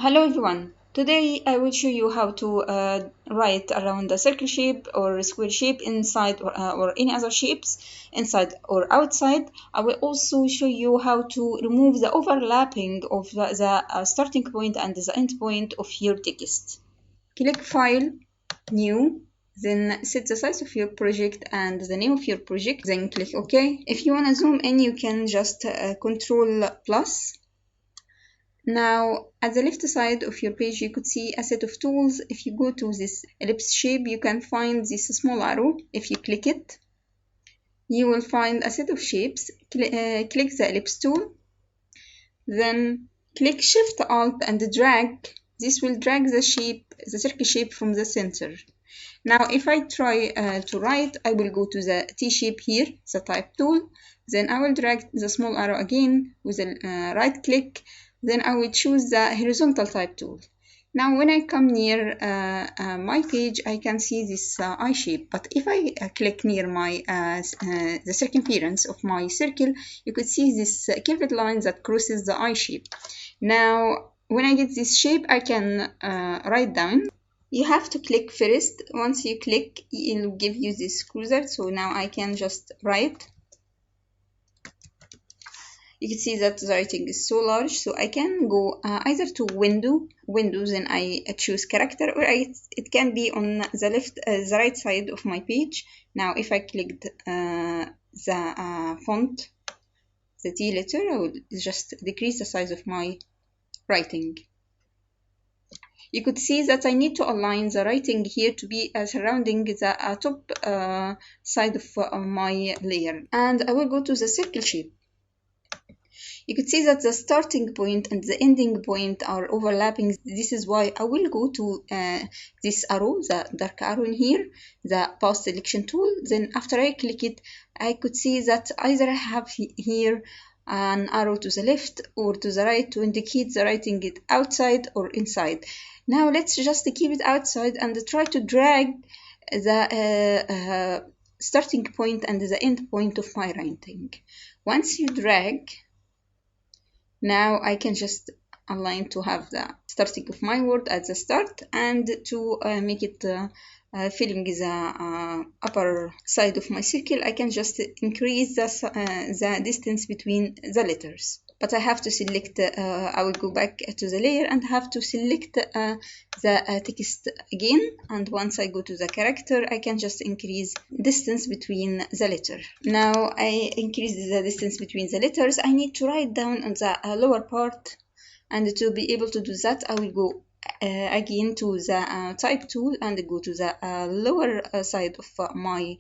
Hello everyone. Today I will show you how to write around a circle shape or a square shape inside or any other shapes inside or outside. I will also show you how to remove the overlapping of the starting point and the end point of your text. Click File, New, then set the size of your project and the name of your project, then click OK. If you want to zoom in, you can just Control plus. Now, at the left side of your page, you could see a set of tools. If you go to this ellipse shape, you can find this small arrow. If you click it, you will find a set of shapes. Click the ellipse tool, then click Shift Alt and drag. This will drag the circle shape from the center. Now, if I try to write, I will go to the T shape here, the type tool. Then I will drag the small arrow again with a right click. Then I will choose the horizontal type tool. Now when I come near my page, I can see this eye shape. But if I click near my the circumference of my circle, you could see this curved line that crosses the eye shape. Now when I get this shape, I can write down. You have to click first. Once you click, it will give you this cursor. So now I can just write. You can see that the writing is so large, so I can go either to Windows, and I choose character, or it can be on the right side of my page. Now, if I clicked the font, the T letter, I will just decrease the size of my writing. You could see that I need to align the writing here to be surrounding the top side of my layer. And I will go to the circle shape. You could see that the starting point and the ending point are overlapping. This is why I will go to this arrow, the dark arrow in here, the Path Selection tool. Then after I click it, I could see that either I have here an arrow to the left or to the right to indicate the writing it outside or inside. Now let's just keep it outside and try to drag the starting point and the end point of my writing. Once you drag, now I can just align to have the starting of my word at the start and to make it filling the upper side of my circle. I can just increase the distance between the letters. But I have to select, I will go back to the layer and have to select the text again. And once I go to the character, I can just increase distance between the letter. Now I increase the distance between the letters. I need to write down on the lower part. And to be able to do that, I will go again to the type tool and go to the lower side of my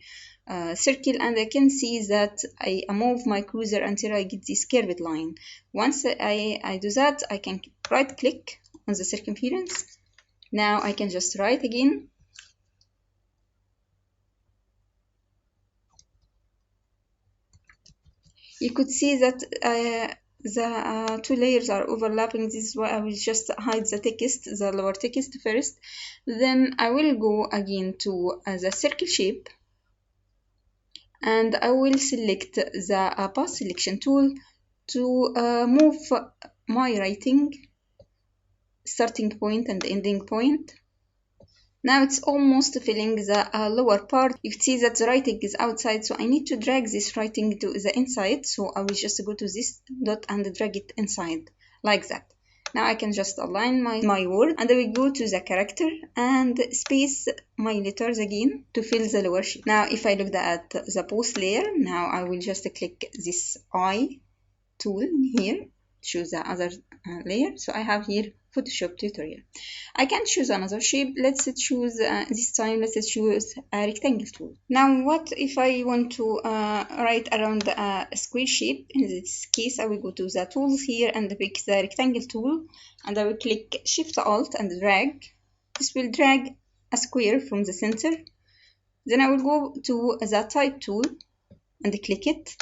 circle, and I can see that I move my cursor until I get this curved line. Once I do that, I can right click on the circumference. Now I can just write again. You could see that the two layers are overlapping. This is why I will just hide the text, the lower text first. Then I will go again to the circle shape, and I will select the Path Selection tool to move my writing starting point and ending point. Now it's almost filling the lower part. You can see that the writing is outside, so I need to drag this writing to the inside. So I will just go to this dot and drag it inside, like that. Now I can just align my word, and I will go to the character and space my letters again to fill the lower shape. Now if I look at the post layer, now I will just click this eye tool here, choose the other layer. So I have here Photoshop tutorial. I can choose another shape. Let's choose this time, let's choose a rectangle tool. Now what if I want to write around a square shape? In this case, I will go to the tools here and pick the rectangle tool, and I will click Shift Alt and drag. This will drag a square from the center. Then I will go to the type tool and click it.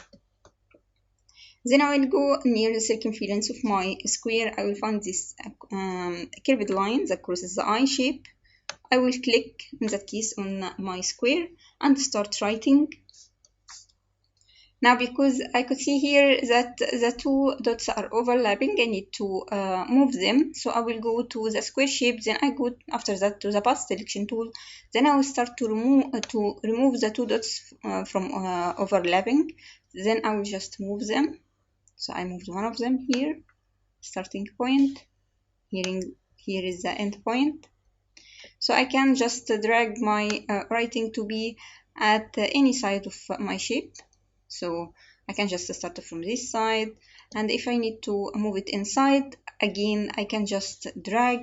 Then I will go near the circumference of my square. I will find this curved line that crosses the eye shape. I will click, in that case, on my square and start writing. Now, because I could see here that the two dots are overlapping, I need to move them. So I will go to the square shape, then I go after that to the path selection tool. Then I will start to remove the two dots from overlapping. Then I will just move them. So I moved one of them here, starting point. Here is the end point. So I can just drag my writing to be at any side of my shape. So I can just start from this side, and if I need to move it inside, again I can just drag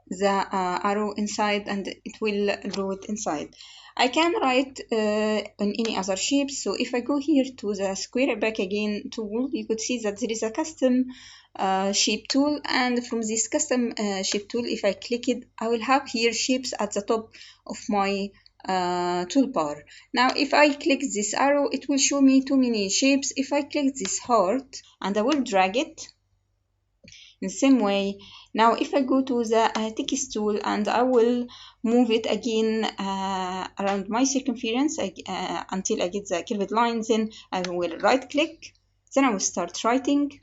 the arrow inside and it will draw it inside. I can write on any other shapes. So if I go here to the square back again tool, you could see that there is a custom shape tool, and from this custom shape tool, if I click it, I will have here shapes at the top of my toolbar. Now if I click this arrow, it will show me too many shapes. If I click this heart and I will drag it in the same way. Now if I go to the text tool and I will move it again around my circumference until I get the curved line, then I will right click, then I will start writing.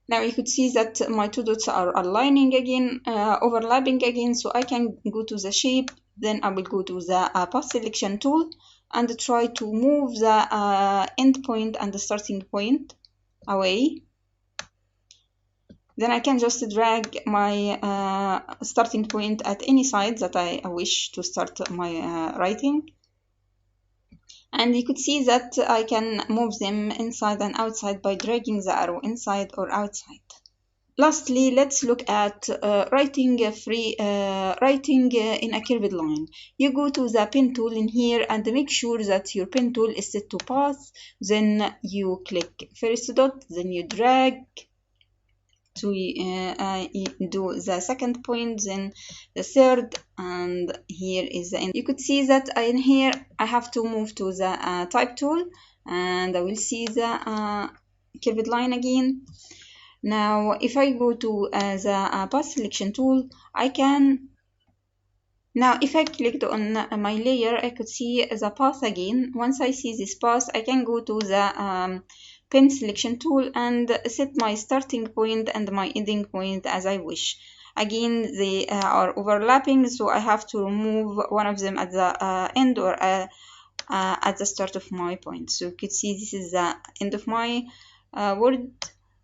Now you could see that my two dots are aligning again, overlapping again, so I can go to the shape, then I will go to the path selection tool and try to move the end point and the starting point away. Then I can just drag my starting point at any side that I wish to start my writing. And you could see that I can move them inside and outside by dragging the arrow inside or outside. Lastly, let's look at writing in a curved line. You go to the pen tool in here and make sure that your pen tool is set to path. Then you click first dot, then you drag to do the second point, then the third, and here is the end. You could see that in here I have to move to the type tool, and I will see the curved line again. Now if I go to the path selection tool, I can, now if I clicked on my layer, I could see the path again. Once I see this path, I can go to the pen selection tool and set my starting point and my ending point as I wish. Again, they are overlapping, so I have to remove one of them at the end or at the start of my point. So you could see this is the end of my word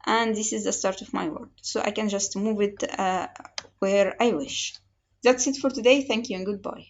and this is the start of my word. So I can just move it where I wish. That's it for today. Thank you and goodbye.